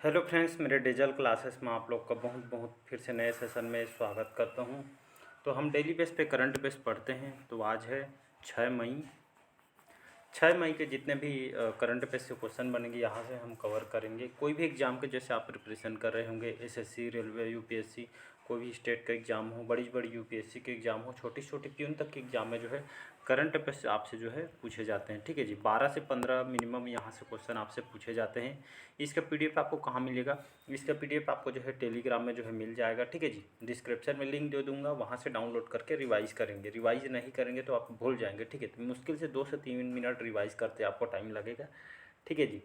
Hello friends, मेरे digital classes में आप लोग का बहुत बहुत फिर से नए सेशन में स्वागत करता हूं। तो हम डेली बेस पे करंट अफेयर्स पढ़ते हैं। तो आज है 6 मई। 6 मई के जितने भी करंट अफेयर्स के क्वेश्चन बनेंगे यहाँ से हम कवर करेंगे। कोई भी एग्ज़ाम के जैसे आप प्रिपरेशन कर रहे होंगे, एसएससी, रेलवे, यूपीएससी, कोई भी स्टेट का एग्ज़ाम हो, बड़ी बड़ी यूपीएससी के एग्ज़ाम हो, छोटी छोटी प्यून तक के एग्ज़ाम में जो है करंट अफेयर्स आपसे जो है पूछे जाते हैं। ठीक है जी, 12 से 15 मिनिमम यहाँ से क्वेश्चन आपसे पूछे जाते हैं। इसका पीडीएफ आपको कहाँ मिलेगा? इसका पीडीएफ आपको जो है टेलीग्राम में जो है मिल जाएगा। ठीक है जी, डिस्क्रिप्शन में लिंक दे दूंगा, वहाँ से डाउनलोड करके रिवाइज़ करेंगे। रिवाइज़ नहीं करेंगे तो आप भूल जाएंगे। ठीक है, तो मुश्किल से 2 से 3 मिनट रिवाइज़ करते आपको टाइम लगेगा। ठीक है जी,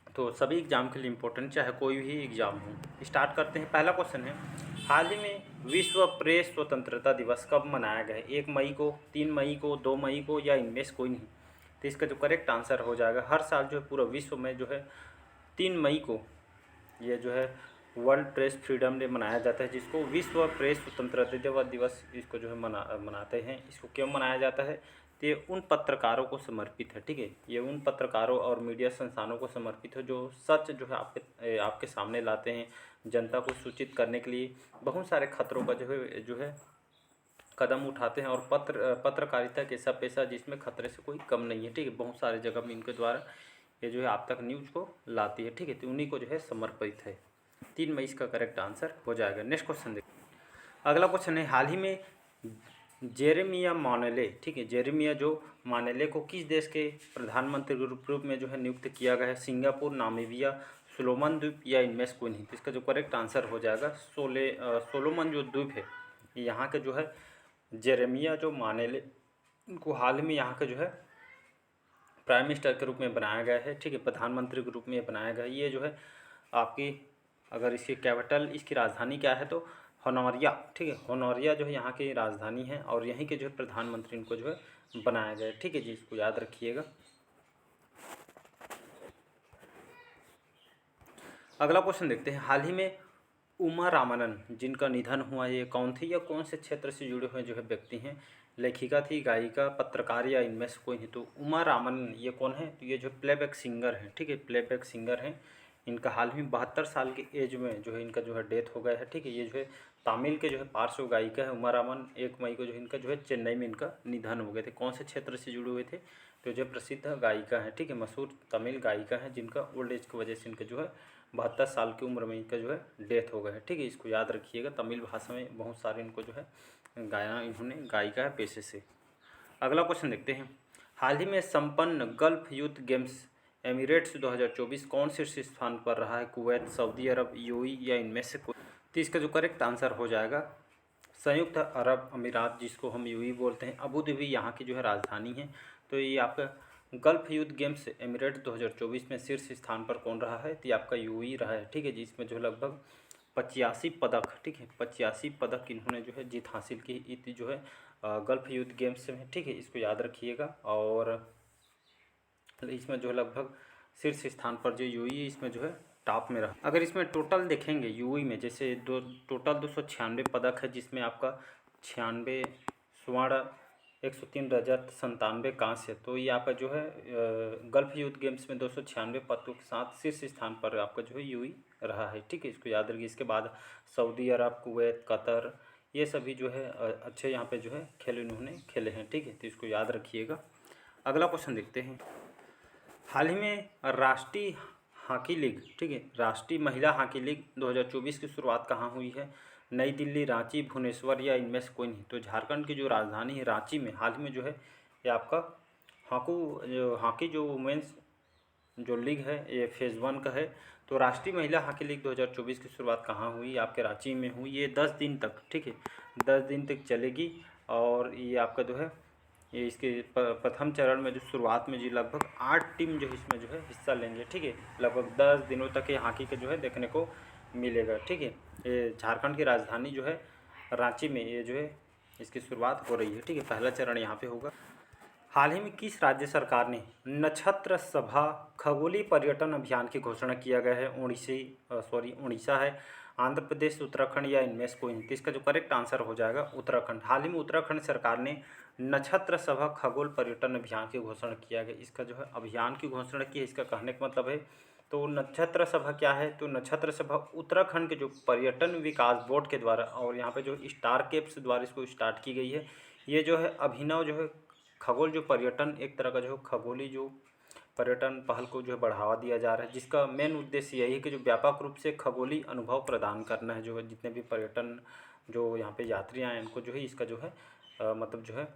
तो सभी एग्ज़ाम के लिए इम्पोर्टेंट, चाहे कोई भी एग्ज़ाम हो। स्टार्ट करते हैं। पहला क्वेश्चन है, हाल ही में विश्व प्रेस स्वतंत्रता दिवस कब मनाया गया है? 1 मई को, 3 मई को, 2 मई को, या इनमें से कोई नहीं? तो इसका जो करेक्ट आंसर हो जाएगा, हर साल जो है पूरा विश्व में जो है 3 मई को ये जो है वर्ल्ड प्रेस फ्रीडम डे मनाया जाता है, जिसको विश्व प्रेस स्वतंत्रता दिवस इसको जो है मनाते हैं। इसको क्यों मनाया जाता है? तो ये उन पत्रकारों को समर्पित है। ठीक है, ये उन पत्रकारों और मीडिया संस्थानों को समर्पित है जो सच जो है आपके सामने लाते हैं, जनता को सूचित करने के लिए बहुत सारे खतरों का जो है कदम उठाते हैं। और पत्रकारिता एक ऐसा पेशा जिसमें खतरे से कोई कम नहीं है। ठीक है, बहुत सारे जगह में इनके द्वारा ये जो है आप तक न्यूज़ को लाती है। ठीक है, तो उन्हीं को जो है समर्पित है। 3 मई इसका करेक्ट आंसर हो जाएगा। नेक्स्ट क्वेश्चन देखिए। अगला क्वेश्चन है, हाल ही में जेरेमिया मानेले, ठीक है, जेरेमिया जो मानेले को किस देश के प्रधानमंत्री के रूप में जो है नियुक्त किया गया है? सिंगापुर, नामीबिया, सोलोमन द्वीप, या इनमें से कोई नहीं? तो इसका जो करेक्ट आंसर हो जाएगा सोलोमन जो द्वीप है, यहाँ के जो है जेरेमिया जो मानेले, इनको हाल में यहाँ के जो है प्राइम मिनिस्टर के रूप में बनाया गया है। ठीक है, प्रधानमंत्री के रूप में बनाया गया है। ये जो है आपकी, अगर इसकी कैपिटल, इसकी राजधानी क्या है तो होनोरिया। ठीक है, होनोरिया जो है यहाँ की राजधानी है, और यहीं के जो है प्रधानमंत्री इनको जो है बनाया गया है। ठीक है जी, इसको याद रखिएगा। अगला क्वेश्चन देखते हैं, हाल ही में उमा रामानन जिनका निधन हुआ, ये कौन थी या कौन से क्षेत्र से जुड़े हुए जो है व्यक्ति हैं? लेखिका थी, गायिका, पत्रकार, या इनमें से कोई नहीं? तो उमा रामानन ये कौन है? तो ये जो प्लेबैक सिंगर हैं। ठीक है, प्लेबैक सिंगर हैं। इनका हाल ही में 72 साल की एज में जो है इनका जो है डेथ हो गया है। ठीक है, ये जो है तमिल के जो है पार्श्व गायिका है उमा रामन। 1 मई को जो इनका जो है चेन्नई में इनका निधन हो गए थे। कौन से क्षेत्र से जुड़े हुए थे? तो जो प्रसिद्ध गायिका है, ठीक है, मशहूर तमिल गायिका है, जिनका ओल्ड एज की वजह से इनका जो है 72 साल की उम्र में इनका जो है डेथ हो गया है। ठीक है, इसको याद रखिएगा। तमिल भाषा में बहुत सारे इनको जो है गाया, इन्होंने गायिका है पेशे से। अगला क्वेश्चन देखते हैं, हाल ही में संपन्न गल्फ यूथ गेम्स एमिरेट्स 2024 कौन शीर्ष स्थान पर रहा है? कुवैत, सऊदी अरब, यूएई, या इनमें से कोई? तो इसका जो करेक्ट आंसर हो जाएगा संयुक्त अरब अमीरात, जिसको हम यूएई बोलते हैं। अबू धाबी यहाँ की जो है राजधानी है। तो ये आपका गल्फ यूथ गेम्स एमिरेट 2024 में शीर्ष स्थान पर कौन रहा है? तो ये आपका यूएई रहा है। ठीक है, जिसमें जो लगभग 85 पदक, ठीक है, 85 पदक इन्होंने जो है जीत हासिल की इतनी जो है गल्फ यूथ गेम्स में। ठीक है, इसको याद रखिएगा। और इसमें जो है लगभग शीर्ष स्थान पर जो यूएई इसमें जो है टॉप में रहा। अगर इसमें टोटल देखेंगे यूएई में, जैसे टोटल 296 पदक है, जिसमें आपका 96 स्वर्ण, 103 रजत, 97 कांस्य। तो ये आपका जो है गल्फ यूथ गेम्स में 296 पदकों के साथ शीर्ष स्थान पर आपका जो है यूएई रहा है। ठीक है, इसको याद रखिए। इसके बाद सऊदी अरब, कुवैत, कतर, ये सभी जो है अच्छे यहाँ पे जो है खेल इन्होंने खेले हैं। ठीक है, तो इसको याद रखिएगा। अगला क्वेश्चन देखते हैं, हाल ही में राष्ट्रीय हॉकी लीग, ठीक है, राष्ट्रीय महिला हॉकी लीग 2024 की शुरुआत कहाँ हुई है? नई दिल्ली, रांची, भुवनेश्वर, या इनमें से कोई नहीं? तो झारखंड की जो राजधानी है रांची में हाल ही में जो है ये आपका हॉकी जो वुमेंस जो लीग है ये फेज़ 1 का है। तो राष्ट्रीय महिला हॉकी लीग 2024 की शुरुआत कहाँ हुई? आपके रांची में हुई। ये 10 दिन तक, ठीक है, 10 दिन तक चलेगी। और ये आपका जो है ये इसके प्रथम चरण में जो शुरुआत में जी लगभग 8 टीम जो इसमें जो है हिस्सा लेंगे। ठीक है, लगभग 10 दिनों तक ये हॉकी के जो है देखने को मिलेगा। ठीक है, ये झारखंड की राजधानी जो है रांची में ये जो है इसकी शुरुआत हो रही है। ठीक है, पहला चरण यहाँ पे होगा। हाल ही में किस राज्य सरकार ने नक्षत्र सभा खगोलीय पर्यटन अभियान की घोषणा किया गया है? उड़ीसा है, आंध्र प्रदेश, उत्तराखंड, या इनमें से कोई नहीं? तो इसका जो करेक्ट आंसर हो जाएगा उत्तराखंड। हाल ही में उत्तराखंड सरकार ने नक्षत्र सभा खगोल पर्यटन अभियान की घोषणा किया गया। इसका जो है अभियान की घोषणा की है, इसका कहने का मतलब है तो नक्षत्र सभा क्या है? तो नक्षत्र सभा उत्तराखंड के जो पर्यटन विकास बोर्ड के द्वारा और यहाँ पे जो स्टार केप्स द्वारा इसको स्टार्ट की गई है। ये जो है अभिनव जो है खगोल जो पर्यटन एक तरह का जो खगोली जो पर्यटन पहल को जो है बढ़ावा दिया जा रहा है, जिसका मेन उद्देश्य यही है कि जो व्यापक रूप से खगोली अनुभव प्रदान करना है। जो है जितने भी पर्यटन जो यहाँ पे यात्री आए उनको जो है इसका जो है मतलब जो है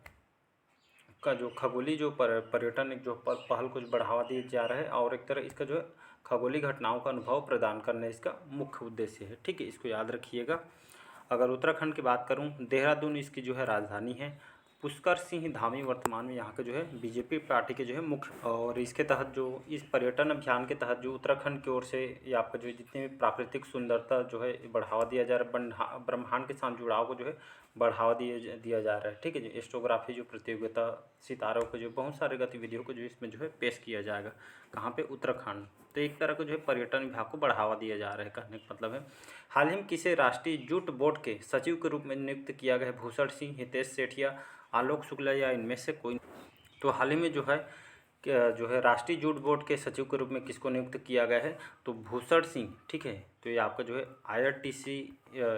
का जो खगोली जो पर्यटन एक जो पहल को बढ़ावा दिया जा रहा है और एक तरह इसका जो है खगोली घटनाओं का अनुभव प्रदान करना इसका मुख्य उद्देश्य है। ठीक है, इसको याद रखिएगा। अगर उत्तराखंड की बात करूं, देहरादून इसकी जो है राजधानी है। पुष्कर सिंह धामी वर्तमान में यहाँ के जो है बीजेपी पार्टी के जो है मुख्य, और इसके तहत जो इस पर्यटन अभियान के तहत जो उत्तराखंड की ओर से ये आपका जो जितनी भी प्राकृतिक सुंदरता जो है बढ़ावा दिया जा रहा है, ब्रह्मांड के साथ जुड़ाव को जो है बढ़ावा दिया जा रहा है। ठीक है, जो एस्ट्रोग्राफी जो प्रतियोगिता, सितारों को जो बहुत सारे गतिविधियों को जो इसमें जो है पेश किया जाएगा। कहाँ पे? उत्तराखंड। तो एक तरह का जो है पर्यटन विभाग को बढ़ावा दिया जा रहा है, कहने का मतलब है। हाल ही में किसे राष्ट्रीय जूट बोर्ड के सचिव के रूप में नियुक्त किया गया है? भूषण सिंह, हितेश सेठिया, आलोक शुक्ला या इनमें से कोई? तो हाल ही में जो है राष्ट्रीय जूट बोर्ड के सचिव के रूप में किसको नियुक्त किया गया है? तो भूषण सिंह। ठीक है, तो ये आपका जो है IRTC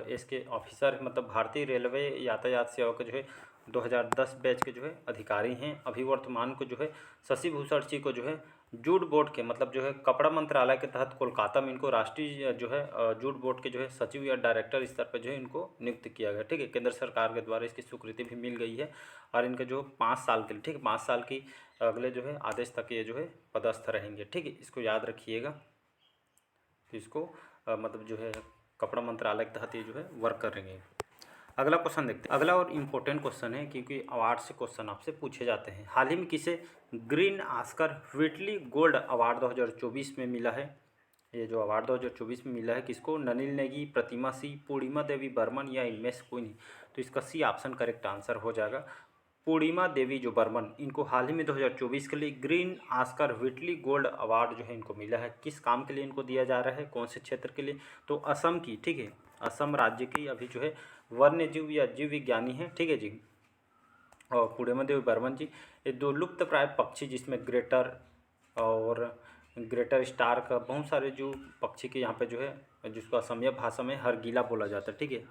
इसके ऑफिसर है, मतलब भारतीय रेलवे यातायात सेवा के जो है 2010 बैच के जो है अधिकारी हैं। अभी वर्तमान को जो है शशि भूषण सिंह को जो है जूट बोर्ड के मतलब जो है कपड़ा मंत्रालय के तहत कोलकाता में इनको राष्ट्रीय जो है जूट बोर्ड के जो है सचिव या डायरेक्टर स्तर पर जो है इनको नियुक्त किया गया। ठीक है, केंद्र सरकार के द्वारा इसकी स्वीकृति भी मिल गई है और इनके जो 5 साल के लिए, ठीक है, 5 साल की अगले जो है आदेश तक ये जो है पदस्थ रहेंगे। ठीक है, इसको याद रखिएगा। तो इसको मतलब जो है कपड़ा मंत्रालय के तहत ये जो है वर्क करेंगे। अगला क्वेश्चन देखते हैं। अगला और इम्पोर्टेंट क्वेश्चन है क्योंकि अवार्ड से क्वेश्चन आपसे पूछे जाते हैं। हाल ही में किसे green Oscar Whitley gold award 2024 में मिला है? ये जो अवार्ड 2024 में मिला है किसको? ननिल नेगी, प्रतिमा सी, पूर्णिमा देवी बर्मन या इनमें से कोई नहीं? तो इसका सी ऑप्शन करेक्ट आंसर हो जाएगा। पूर्णिमा देवी जो बर्मन, इनको हाल ही में 2024 के लिए green Oscar Whitley gold award जो है इनको मिला है। किस काम के लिए इनको दिया जा रहा है, कौन से क्षेत्र के लिए? तो असम की, ठीक है, असम राज्य की अभी जो है वन्य जीव या जीव विज्ञानी है। ठीक है जी। और पूर्णिमा देवी बर्मन जी ये 2 लुप्त प्राय पक्षी जिसमें ग्रेटर और ग्रेटर स्टार का बहुत सारे जो पक्षी के यहाँ पे जो है जिसको असमिया भाषा में हरगीला बोला जाता है। ठीक है,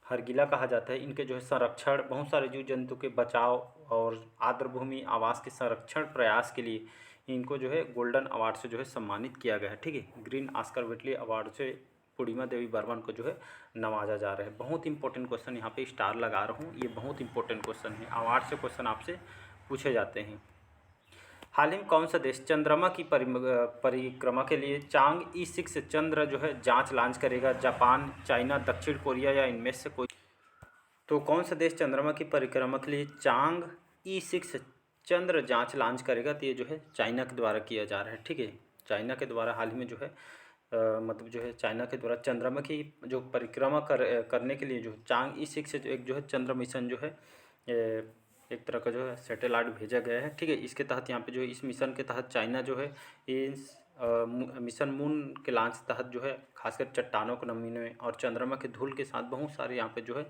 हरगीला कहा जाता है। इनके जो है संरक्षण, बहुत सारे जीव जंतु के बचाव और आर्द्रभूमि आवास के संरक्षण प्रयास के लिए इनको जो है गोल्डन अवार्ड से जो है सम्मानित किया गया है। ठीक है, ग्रीन ऑस्कर व्हिटली अवार्ड से पूर्णिमा देवी बर्मन को जो है नवाजा जा रहा है। बहुत इंपॉर्टेंट क्वेश्चन यहाँ पे स्टार लगा रहा हूँ, ये बहुत इंपॉर्टेंट क्वेश्चन है। अवार्ड से क्वेश्चन आपसे पूछे जाते हैं। हाल ही में कौन सा देश चंद्रमा की परिक्रमा के लिए चांग E6 चंद्र जो है जांच लॉन्च करेगा? जापान, चाइना, दक्षिण कोरिया या इनमें से कोई? तो कौन सा देश चंद्रमा की परिक्रमा के लिए चांग E6 चंद्र जांच लॉन्च करेगा? तो ये जो है चाइना के द्वारा किया जा रहा है। ठीक है, चाइना के द्वारा हाल ही में जो है मतलब जो है चाइना के द्वारा चंद्रमा की जो परिक्रमा करने के लिए जो चांग E6 एक जो है चंद्र मिशन जो है एक तरह का जो है सैटेलाइट भेजा गया है। ठीक है, इसके तहत यहाँ पे जो है इस मिशन के तहत चाइना जो है इस मिशन मून के लॉन्च तहत जो है खासकर चट्टानों के नमूने और चंद्रमा के धूल के साथ बहुत सारे यहाँ पे जो है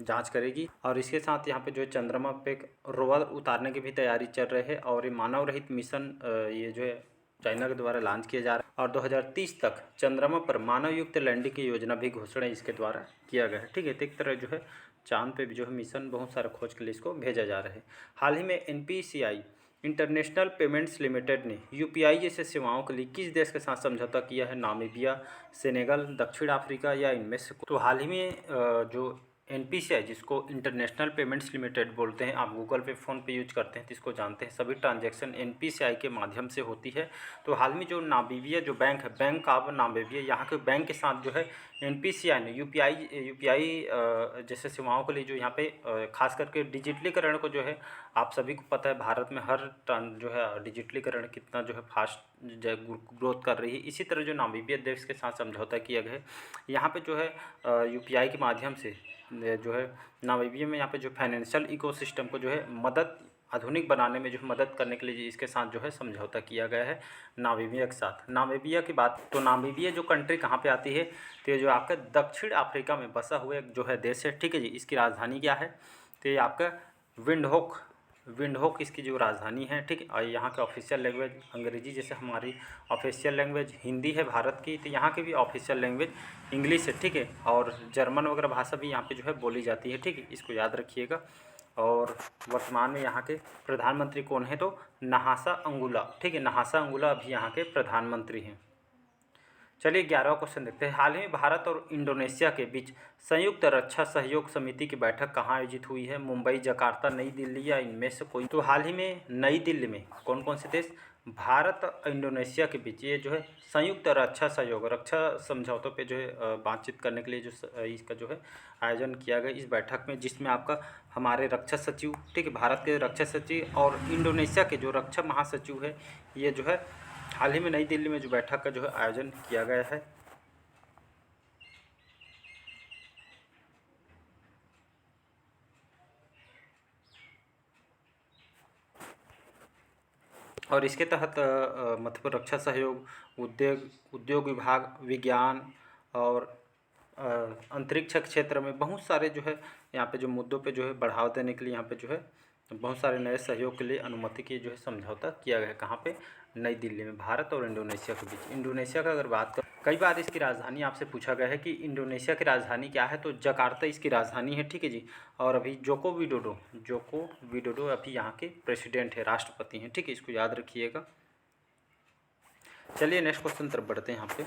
जांच करेगी। और इसके साथ यहाँ पे जो है चंद्रमा पे एक रोवर उतारने की भी तैयारी चल रही है और ये मानव रहित मिशन ये जो है चाइना के द्वारा लॉन्च किया जा रहा है और 2030 तक चंद्रमा पर मानव युक्त लैंडिंग की योजना भी घोषणा इसके द्वारा किया गया है। ठीक है, तो एक तरह जो है चांद पे भी जो है मिशन बहुत सारा खोज के लिए इसको भेजा जा रहा है। हाल ही में NPCI इंटरनेशनल पेमेंट्स लिमिटेड ने UPI जैसे सेवाओं के लिए किस देश के साथ समझौता किया है? नामीबिया, सेनेगल, दक्षिण अफ्रीका या इनमें से? तो हाल ही में जो NPCI जिसको इंटरनेशनल पेमेंट्स लिमिटेड बोलते हैं, आप गूगल पे फ़ोन पे यूज करते हैं तो इसको जानते हैं, सभी ट्रांजैक्शन NPCI के माध्यम से होती है। तो हाल में जो नामीबिया जो बैंक है, बैंक ऑफ नामीबिया, यहाँ के बैंक के साथ जो है NPCI ने UPI जैसे सेवाओं के लिए जो यहाँ पे खास करके डिजिटलीकरण को जो है आप सभी को पता है भारत में हर जो है डिजिटलीकरण कितना जो है फास्ट ग्रोथ कर रही है। इसी तरह जो नामीबिया देश के साथ समझौता किया गया है, यहाँ पे जो है UPI के माध्यम से जो है नामीबिया में यहाँ पे जो फाइनेंशियल इकोसिस्टम को जो है मदद आधुनिक बनाने में जो मदद करने के लिए इसके साथ जो है समझौता किया गया है नामीबिया के साथ। नामीबिया की बात, तो नामीबिया जो कंट्री कहाँ पे आती है? तो ये जो आपका दक्षिण अफ्रीका में बसा हुआ जो है देश है। ठीक है जी, इसकी राजधानी क्या है? तो ये आपका विंडहोक इसकी जो राजधानी है, ठीक है। और यहाँ के ऑफिशियल लैंग्वेज अंग्रेजी, जैसे हमारी ऑफिशियल लैंग्वेज हिंदी है भारत की, तो यहाँ की भी ऑफिशियल लैंग्वेज इंग्लिश है, ठीक है। और जर्मन वगैरह भाषा भी यहाँ पे जो है बोली जाती है, ठीक है, इसको याद रखिएगा। और वर्तमान में यहाँ के प्रधानमंत्री कौन है, तो नहासा अंगुला, ठीक है, नहासा अंगुला अभी यहाँ के प्रधानमंत्री हैं। चलिए 11वां क्वेश्चन देखते हैं। हाल ही में भारत और इंडोनेशिया के बीच संयुक्त रक्षा सहयोग समिति की बैठक कहाँ आयोजित हुई है? मुंबई, जकार्ता, नई दिल्ली या इनमें से कोई? तो हाल ही में नई दिल्ली में कौन कौन से देश, भारत और इंडोनेशिया के बीच ये जो है संयुक्त रक्षा सहयोग, रक्षा समझौतों पे जो है बातचीत करने के लिए जो इसका जो है आयोजन किया गया इस बैठक में, जिसमें आपका हमारे रक्षा सचिव, ठीक है, भारत के रक्षा सचिव और इंडोनेशिया के जो रक्षा महासचिव है, ये जो है हाल ही में नई दिल्ली में जो बैठक का जो है आयोजन किया गया है। और इसके तहत मतलब रक्षा सहयोग, उद्योग विभाग, विज्ञान और अंतरिक्ष क्षेत्र में बहुत सारे जो है यहाँ पे जो मुद्दों पे जो है बढ़ावा देने के लिए यहाँ पे जो है बहुत सारे नए सहयोग के लिए अनुमति की जो है समझौता किया गया है। कहाँ पे? नई दिल्ली में, भारत और इंडोनेशिया के बीच। इंडोनेशिया का अगर बात कर, कई बार इसकी राजधानी आपसे पूछा गया है कि इंडोनेशिया की राजधानी क्या है, तो जकार्ता इसकी राजधानी है, ठीक है जी। और अभी जोको विडोडो अभी यहाँ के प्रेसिडेंट है, राष्ट्रपति हैं, ठीक है, इसको याद रखिएगा। चलिए नेक्स्ट क्वेश्चन तरफ बढ़ते हैं। यहाँ पे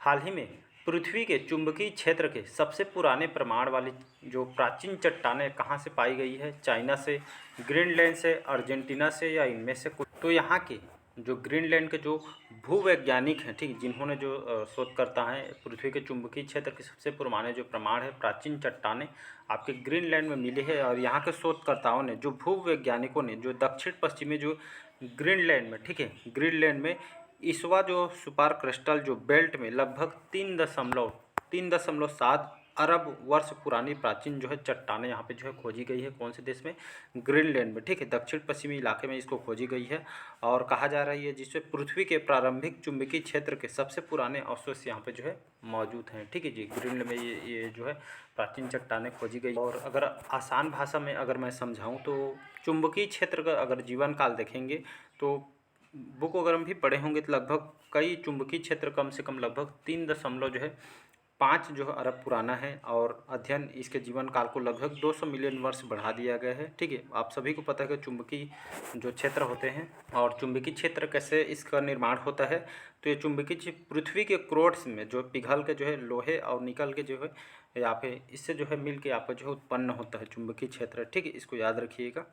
हाल ही में पृथ्वी के चुंबकीय क्षेत्र के सबसे पुराने प्रमाण वाली जो प्राचीन चट्टानें कहाँ से पाई गई है? चाइना से, ग्रीनलैंड से, अर्जेंटीना से या इनमें से कुछ? तो यहाँ के जो ग्रीनलैंड के जो भूवैज्ञानिक हैं, ठीक, जिन्होंने जो शोधकर्ता हैं, पृथ्वी के चुंबकीय क्षेत्र के सबसे पुराने जो प्रमाण है प्राचीन चट्टानें आपके ग्रीनलैंड में मिली है। और यहाँ के शोधकर्ताओं ने, जो भूवैज्ञानिकों ने, जो दक्षिण पश्चिमी जो ग्रीनलैंड में, ठीक है, ग्रीनलैंड में इस्वा जो सुपर क्रिस्टल जो बेल्ट में लगभग 3.7 अरब वर्ष पुरानी प्राचीन जो है चट्टानें यहाँ पे जो है खोजी गई है। कौन से देश में? ग्रीनलैंड में, ठीक है, दक्षिण पश्चिमी इलाके में इसको खोजी गई है। और कहा जा रहा है ये जिससे पृथ्वी के प्रारंभिक चुंबकीय क्षेत्र के सबसे पुराने अवशेष यहाँ पे जो है मौजूद हैं, ठीक है जी। ग्रीनलैंड में ये जो है प्राचीन चट्टानें खोजी गई। और अगर आसान भाषा में अगर मैं समझाऊँ तो चुंबकीय क्षेत्र का अगर जीवन काल देखेंगे तो बुक अगर हम भी पढ़े होंगे तो लगभग कई चुंबकीय क्षेत्र कम से कम लगभग 3.5 जो है अरब पुराना है। और अध्ययन इसके जीवन काल को लगभग 200 मिलियन वर्ष बढ़ा दिया गया है, ठीक है। आप सभी को पता है कि चुंबकीय जो क्षेत्र होते हैं और चुंबकीय क्षेत्र कैसे इसका निर्माण होता है, तो ये चुंबकीय पृथ्वी के क्रोड्स में जो पिघल के जो है लोहे और निकल के जो है यहाँ पे इससे जो है मिल के यहाँ पर जो है उत्पन्न होता है चुंबकीय क्षेत्र, ठीक है, इसको याद रखिएगा।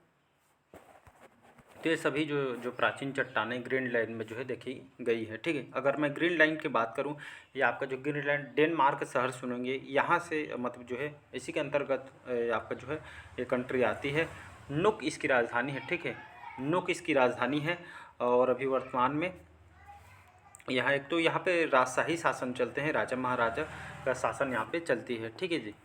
तो ये सभी जो प्राचीन चट्टानें ग्रीनलैंड में जो है देखी गई है, ठीक है। अगर मैं ग्रीनलैंड की बात करूं, ये आपका जो ग्रीनलैंड डेनमार्क शहर सुनेंगे, यहाँ से मतलब जो है इसी के अंतर्गत आपका जो है ये कंट्री आती है। नुक इसकी राजधानी है, ठीक है, नुक इसकी राजधानी है। और अभी वर्तमान में यहाँ एक तो यहाँ पे राजशाही शासन चलते हैं, राजा महाराजा का शासन यहाँ पे चलती है, ठीक है जी।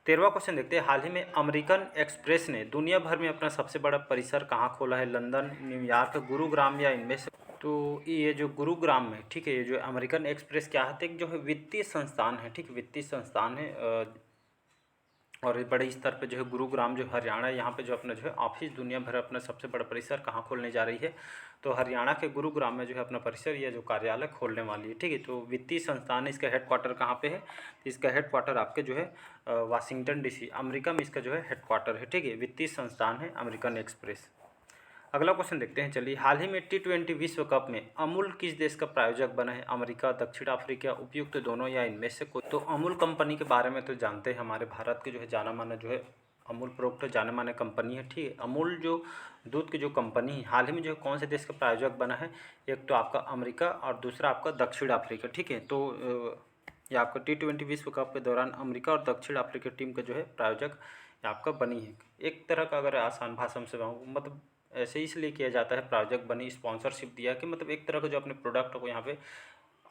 13वां क्वेश्चन देखते हैं। हाल ही में अमेरिकन एक्सप्रेस ने दुनिया भर में अपना सबसे बड़ा परिसर कहाँ खोला है? लंदन, न्यूयॉर्क, गुरुग्राम या इनमें से? तो ये जो गुरुग्राम में, ठीक है, ये जो अमेरिकन एक्सप्रेस क्या है, एक जो है वित्तीय संस्थान है, ठीक, वित्तीय संस्थान है। और बड़े स्तर पे जो है गुरुग्राम जो हरियाणा, यहाँ पे जो अपना जो है ऑफिस दुनिया भर अपना सबसे बड़ा परिसर कहाँ खोलने जा रही है? तो हरियाणा के गुरुग्राम में जो है अपना परिसर या जो कार्यालय खोलने वाली है, ठीक है। तो वित्तीय संस्थान है, इसका हेडक्वार्टर कहाँ पे है? तो इसका हेडक्वार्टर आपके जो है वाशिंगटन DC अमेरिका में इसका जो है हेडक्वार्टर है, ठीक है। वित्तीय संस्थान है अमेरिकन एक्सप्रेस। अगला क्वेश्चन देखते हैं। चलिए, हाल ही में T20 विश्व कप में अमूल किस देश का प्रायोजक बना है? अमेरिका, दक्षिण अफ्रीका, उपयुक्त दोनों या इनमें से कोई? तो अमूल कंपनी के बारे में तो जानते हैं, हमारे भारत के जो है जाना माना जो है अमूल प्रोडक्ट जाने माने कंपनी है, ठीक है। अमूल जो दूध की जो कंपनी है हाल ही में जो है कौन से देश का प्रायोजक बना है? एक तो आपका अमेरिका और दूसरा आपका दक्षिण अफ्रीका, ठीक है। तो ये आपका T20 विश्व कप के दौरान अमेरिका और दक्षिण अफ्रीका टीम का जो है प्रायोजक आपका बनी है। एक तरह का अगर आसान भाषा में से मतलब ऐसे इसलिए किया जाता है, प्रायोजक बनी, स्पॉन्सरशिप दिया, कि मतलब एक तरह का जो अपने प्रोडक्ट को यहाँ पे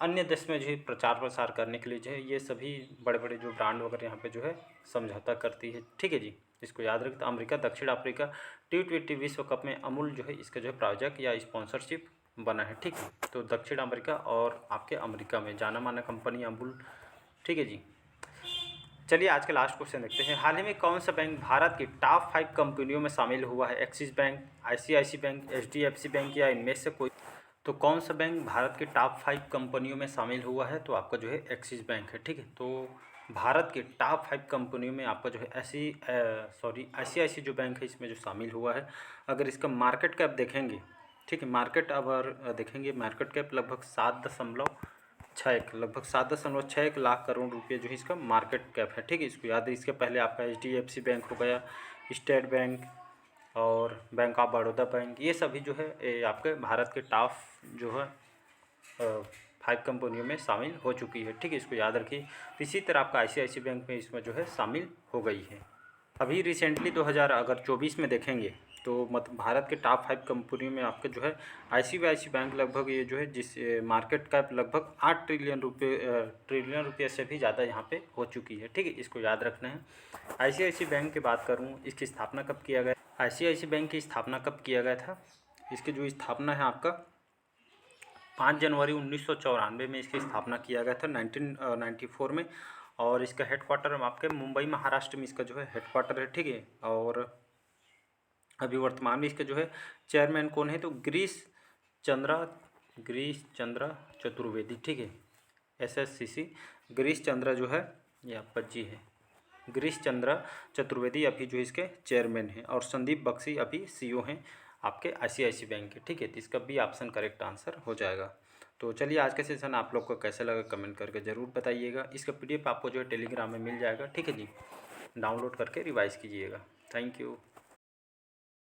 अन्य देश में जो है प्रचार प्रसार करने के लिए जो है ये सभी बड़े बड़े जो ब्रांड वगैरह यहाँ पे जो है समझौता करती है, ठीक है जी। इसको याद रखते, अमेरिका, दक्षिण अफ्रीका T20 विश्व कप में अमूल जो है इसका जो है प्रायोजक या स्पॉन्सरशिप बना है, ठीक है। तो दक्षिण अमेरिका और आपके अमेरिका में जाना माना कंपनी अमूल, ठीक है जी। चलिए आज के लास्ट क्वेश्चन देखते हैं। हाल ही में कौन सा बैंक भारत की टॉप 5 कंपनियों में शामिल हुआ है? Axis bank, ICICI bank, HDFC bank या इनमें से कोई? तो कौन सा बैंक भारत की टॉप 5 कंपनियों में शामिल हुआ है? तो आपका जो है एक्सिस बैंक है। ठीक है, तो भारत के टॉप 5 कंपनियों में आपका जो है आईसीआईसी जो बैंक है इसमें जो शामिल हुआ है। अगर इसका मार्केट कैप देखेंगे, ठीक है, मार्केट अगर देखेंगे, मार्केट कैप लगभग 7.61 लाख करोड़ रुपये जो है इसका मार्केट कैप है। ठीक है, इसको याद है। इसके पहले आपका एचडीएफसी बैंक हो गया, स्टेट बैंक और बैंक ऑफ बड़ौदा बैंक, ये सभी जो है ये आपके भारत के टॉप जो है 5 कंपनियों में शामिल हो चुकी है। ठीक है, इसको याद रखिए। इसी तरह आपका आईसीआईसी बैंक में इसमें जो है शामिल हो गई है। अभी रिसेंटली 2024 में देखेंगे तो मतलब भारत के टॉप 5 कंपनियों में आपके जो है आईसीआईसी बैंक लगभग ये जो है जिस मार्केट कैप लगभग 8 ट्रिलियन रुपये से भी ज़्यादा यहाँ पे हो चुकी है। ठीक है, इसको याद रखना है। आईसीआईसी बैंक की बात करूँ, इसकी स्थापना कब किया गया? आईसीआईसी बैंक की स्थापना कब किया गया था? इसकी जो स्थापना है आपका 5 जनवरी 1994 में इसकी स्थापना किया गया था 1994 में। और इसका हेडक्वार्टर आपके मुंबई महाराष्ट्र में इसका जो है हेडक्वार्टर है। ठीक है, और अभी वर्तमान में इसके जो है चेयरमैन कौन है? तो गिरीश चंद्रा चतुर्वेदी। ठीक है, एसएससीसी गिरीश चंद्रा जो है ये आपका जी है, गिरीश चंद्रा चतुर्वेदी अभी जो इसके चेयरमैन हैं और संदीप बख्शी अभी सीईओ हैं आपके आईसीआईसी बैंक के। ठीक है, तो इसका भी ऑप्शन करेक्ट आंसर हो जाएगा। तो चलिए आज का सेशन आप लोग को कैसे लगा कमेंट करके ज़रूर बताइएगा। इसका पीडीएफ आपको जो है टेलीग्राम में मिल जाएगा। ठीक है जी, डाउनलोड करके रिवाइज़ कीजिएगा। Thank you.